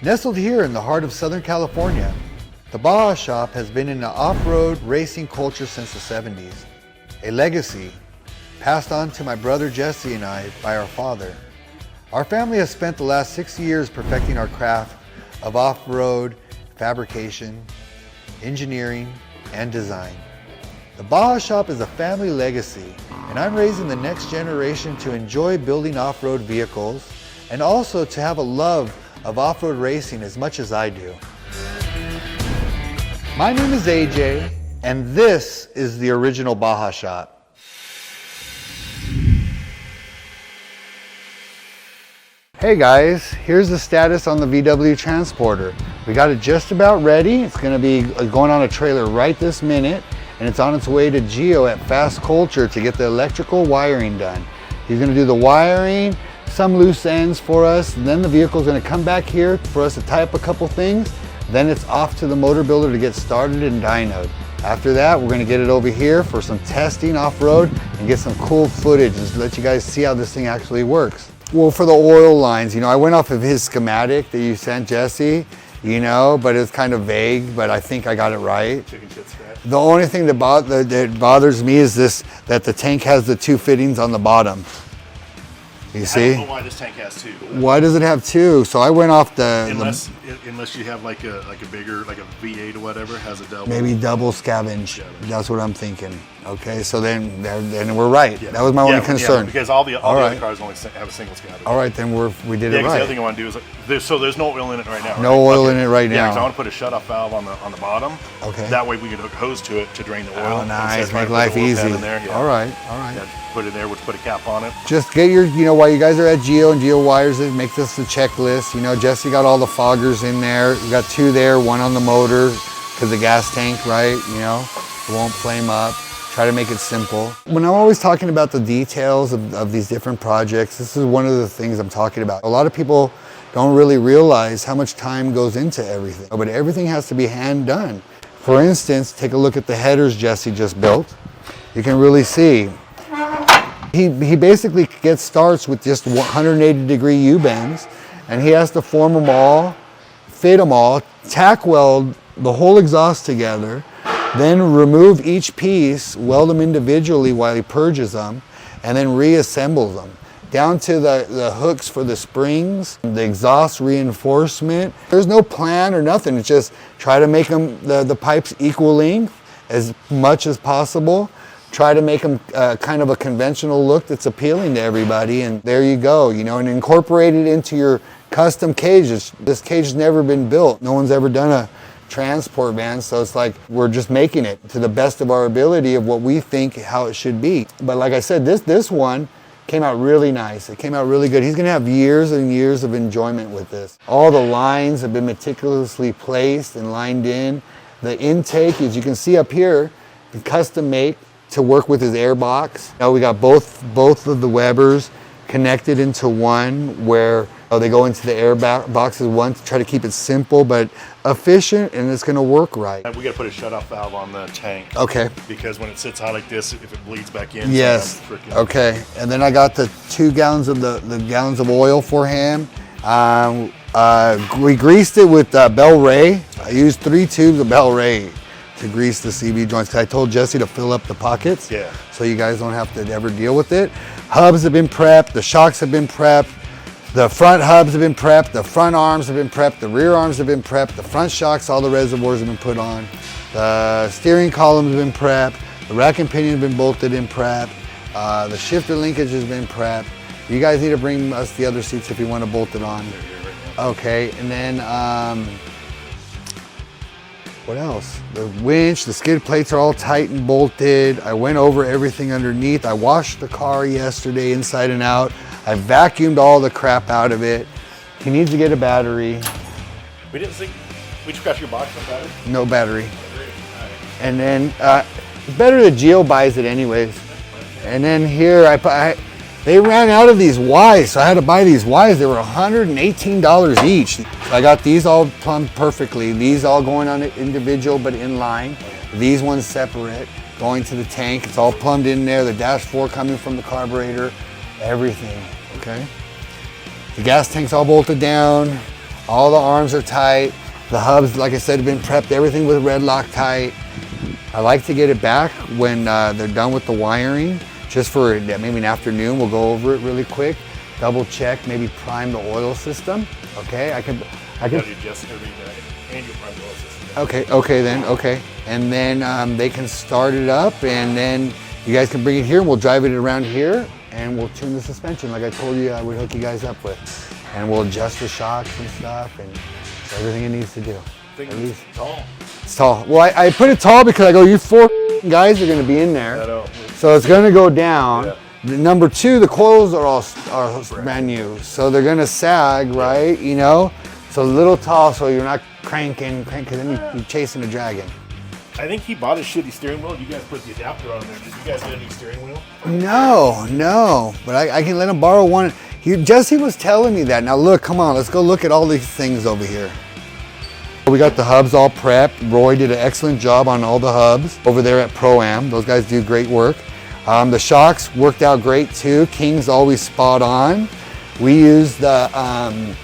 Nestled here in the heart of Southern California, the Baja Shop has been in the off-road racing culture since the 70s, a legacy passed on to my brother Jesse and I by our father. Our family has spent the last 6 years perfecting our craft of off-road fabrication, engineering, and design. The Baja Shop is a family legacy, and I'm raising the next generation to enjoy building off-road vehicles and also to have a love of off-road racing as much as I do. My name is AJ, and this is the original Baja Shop. Hey guys, here's the status on the VW Transporter. We got it just about ready. It's gonna be going on a trailer right this minute, and it's on its way to Gio at Fast Culture to get the electrical wiring done. He's gonna do the wiring, some loose ends for us, and then the vehicle's gonna come back here for us to tie up a couple things. Then it's off to the motor builder to get started and dynoed. After that, we're gonna get it over here for some testing off-road and get some cool footage and let you guys see how this thing actually works. Well, for the oil lines, I went off of his schematic that you sent Jesse, but it's kind of vague, but I think I got it right. Chicken shit scratch. The only thing that bothers me is that the tank has the two fittings on the bottom. You see? I don't know why this tank has two. Why does it have two? So I went off unless you have like a bigger, like a V8 or whatever, has a double. Maybe double scavenge. That's what I'm thinking. Okay, so then we're right. Yeah. That was my only concern. Yeah, because all the other cars only have a single scavenge. All right, then we did it right. The other thing I want to do is there's no oil in it right now. No oil in it right now. Yeah, because I want to put a shut-off valve on the bottom. Okay. That way we can hook hose to it to drain the oil. Oh, nice. Make life easy. In there. Yeah. All right. Yeah, put it there. We'll put a cap on it. Just get your, while you guys are at Gio and Gio wires it, make this a checklist. Jesse got all the foggers in there. You got two there, one on the motor because the gas tank, right? It won't flame up. Try to make it simple. When I'm always talking about the details of these different projects, this is one of the things I'm talking about. A lot of people don't really realize how much time goes into everything, but everything has to be hand done. For instance, take a look at the headers Jesse just built. You can really see he basically starts with just 180-degree U-bends, and he has to form them all, fit them all, tack weld the whole exhaust together, then remove each piece, weld them individually while he purges them, and then reassembles them. Down to the hooks for the springs, the exhaust reinforcement. There's no plan or nothing. It's just try to make them, the pipes equal length as much as possible. Try to make them kind of a conventional look that's appealing to everybody, and there you go, and incorporate it into your custom cage. This cage has never been built. No one's ever done a transport van, so it's like we're just making it to the best of our ability of what we think how it should be. But like I said, this one came out really nice. It came out really good. He's gonna have years and years of enjoyment with this. All the lines have been meticulously placed and lined in. The intake, as you can see up here, the custom made to work with his air box. Now we got both of the Webers connected into one where they go into the air boxes one to try to keep it simple but efficient, and it's going to work right. We got to put a shut-off valve on the tank. Okay. Because when it sits high like this, if it bleeds back in. Yes. Okay. And then I got the 2 gallons of the gallons of oil for him. We greased it with Bel Ray. I used 3 tubes of Bel Ray to grease the CV joints, because I told Jesse to fill up the pockets. Yeah. So you guys don't have to ever deal with it. Hubs have been prepped. The shocks have been prepped. The front hubs have been prepped, the front arms have been prepped, the rear arms have been prepped, the front shocks, all the reservoirs have been put on. The steering columns have been prepped, the rack and pinion have been bolted and prepped, the shifter linkage has been prepped. You guys need to bring us the other seats if you want to bolt it on. Okay, and then, what else? The winch, the skid plates are all tight and bolted. I went over everything underneath. I washed the car yesterday inside and out. I vacuumed all the crap out of it. He needs to get a battery. We didn't see, we just got your box on battery? No battery. And then, it's better that Gio buys it anyways. And then here, they ran out of these Ys, so I had to buy these Ys. They were $118 each. So I got these all plumbed perfectly. These all going on individual but in line. These ones separate, going to the tank. It's all plumbed in there. The dash 4 coming from the carburetor. Everything, okay? The gas tank's all bolted down. All the arms are tight. The hubs, like I said, have been prepped, everything with red Loctite. I like to get it back when they're done with the wiring, just for maybe an afternoon. We'll go over it really quick, double check, maybe prime the oil system. Okay, I can. Just every day, and you prime the oil system. Okay. And then they can start it up, and then you guys can bring it here, and we'll drive it around here, and we'll tune the suspension like I told you I would hook you guys up with. And we'll adjust the shocks and stuff, and everything it needs to do. I think it's tall. It's tall. Well, I put it tall because I go, you 4 guys are going to be in there. So it's going to go down. Yeah. Number 2, the coils are all brand new. So they're going to sag, right? You know? So a little tall so you're not cranking, because then you're chasing a dragon. I think he bought a shitty steering wheel. You guys put the adapter on there. Did you guys get a new steering wheel? No. But I can let him borrow one. Jesse was telling me that. Now look, come on, let's go look at all these things over here. We got the hubs all prepped. Roy did an excellent job on all the hubs over there at Pro-Am. Those guys do great work. The shocks worked out great too. King's always spot on. We use the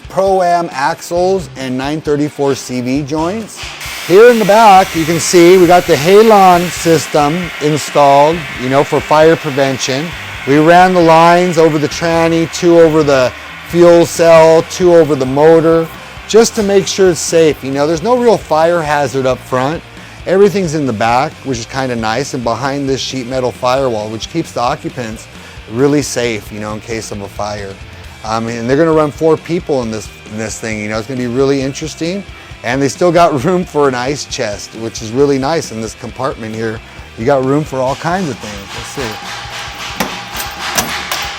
Pro-Am axles and 934 CV joints. Here in the back, you can see we got the Halon system installed, you know, for fire prevention. We ran the lines over the tranny, 2 over the fuel cell, 2 over the motor, just to make sure it's safe. You know, there's no real fire hazard up front. Everything's in the back, which is kind of nice, and behind this sheet metal firewall, which keeps the occupants really safe, you know, in case of a fire. And they're gonna run 4 people in this thing, you know, it's gonna be really interesting. And they still got room for an ice chest, which is really nice in this compartment here. You got room for all kinds of things. Let's see.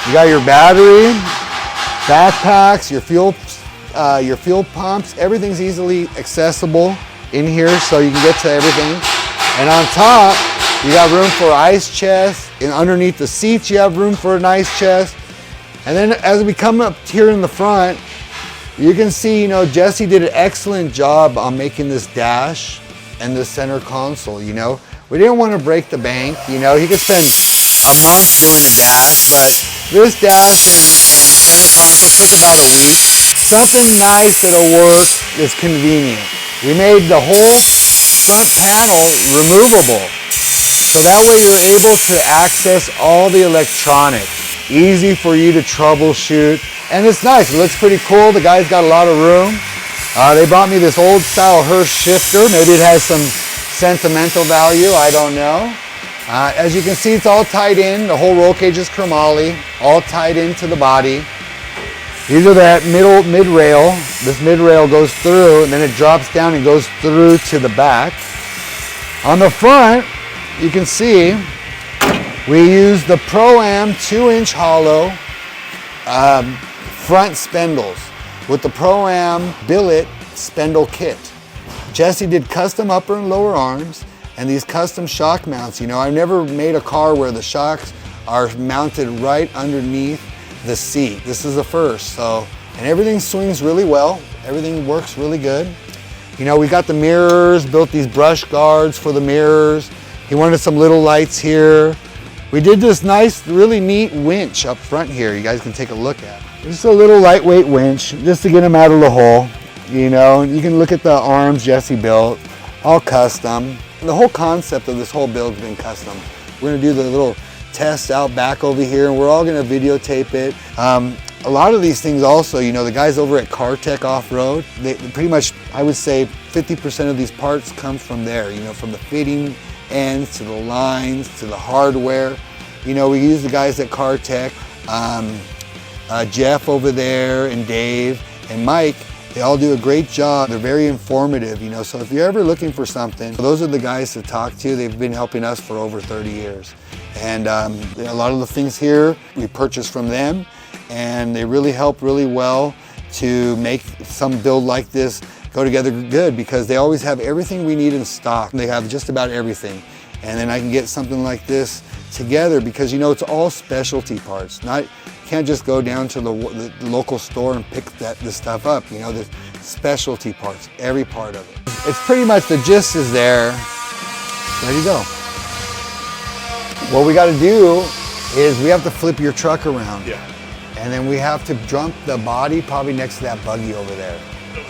You got your battery, backpacks, your fuel pumps. Everything's easily accessible in here, so you can get to everything. And on top, you got room for ice chest. And underneath the seats, you have room for an ice chest. And then as we come up here in the front, you can see, you know, Jesse did an excellent job on making this dash and the center console, you know. We didn't want to break the bank, you know. He could spend a month doing a dash, but this dash and center console took about a week. Something nice that'll work is convenient. We made the whole front panel removable. So that way you're able to access all the electronics. Easy for you to troubleshoot. And it's nice, it looks pretty cool. The guy's got a lot of room. They brought me this old style Hirsch shifter. Maybe it has some sentimental value, I don't know. As you can see, it's all tied in. The whole roll cage is chromoly, all tied into the body. These are that mid-rail. This mid-rail goes through and then it drops down and goes through to the back. On the front, you can see we use the Pro-Am 2-inch hollow front spindles with the Pro-Am billet spindle kit. Jesse did custom upper and lower arms and these custom shock mounts. You know, I've never made a car where the shocks are mounted right underneath the seat. This is the first, so, and everything swings really well. Everything works really good. You know, we got the mirrors, built these brush guards for the mirrors. He wanted some little lights here. We did this nice, really neat winch up front here. You guys can take a look at. Just a little lightweight winch, just to get them out of the hole. You know, you can look at the arms Jesse built, all custom. The whole concept of this whole build's been custom. We're gonna do the little tests out back over here, and we're all gonna videotape it. A lot of these things also, you know, the guys over at Kartek OffRoad, they pretty much, I would say 50% of these parts come from there, you know, from the fitting ends to the lines to the hardware. You know, we use the guys at Kartek, Jeff over there and Dave and Mike. They all do a great job. They're very informative, you know, so if you're ever looking for something, those are the guys to talk to. They've been helping us for over 30 years. And a lot of the things here we purchased from them, and they really help really well to make some build like this go together good, because they always have everything we need in stock. They have just about everything. And then I can get something like this together because, you know, it's all specialty parts. You can't just go down to the local store and pick this stuff up. You know, there's specialty parts, every part of it. It's pretty much, the gist is there. There you go. What we got to do is we have to flip your truck around. Yeah. And then we have to dump the body probably next to that buggy over there.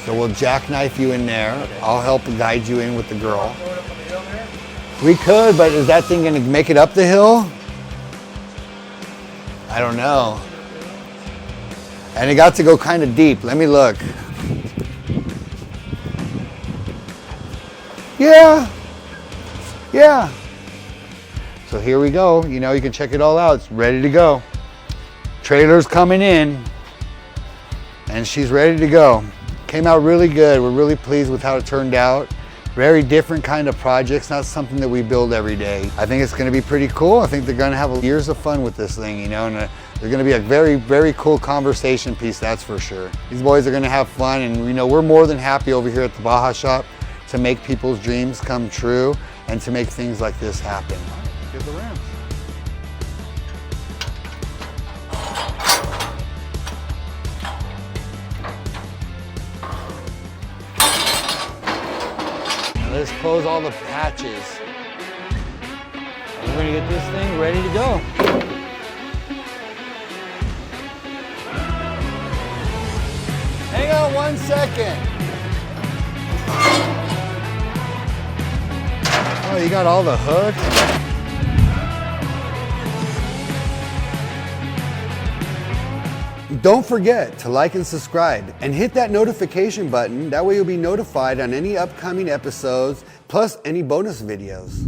So we'll jackknife you in there. Okay. I'll help guide you in with the girl. We could, but is that thing gonna make it up the hill? I don't know. And it got to go kind of deep. Let me look. Yeah. Yeah. So here we go. You know, you can check it all out. It's ready to go. Trailer's coming in. And she's ready to go. Came out really good. We're really pleased with how it turned out. Very different kind of projects, not something that we build every day. I think it's gonna be pretty cool. I think they're gonna have years of fun with this thing, you know, and they're gonna be a very, very cool conversation piece, that's for sure. These boys are gonna have fun, and you know, we're more than happy over here at the Baja Shop to make people's dreams come true and to make things like this happen. Get the ramps. Let's close all the patches. We're gonna get this thing ready to go. Hang on 1 second. Oh, you got all the hooks? Don't forget to like and subscribe and hit that notification button. That way you'll be notified on any upcoming episodes, plus any bonus videos.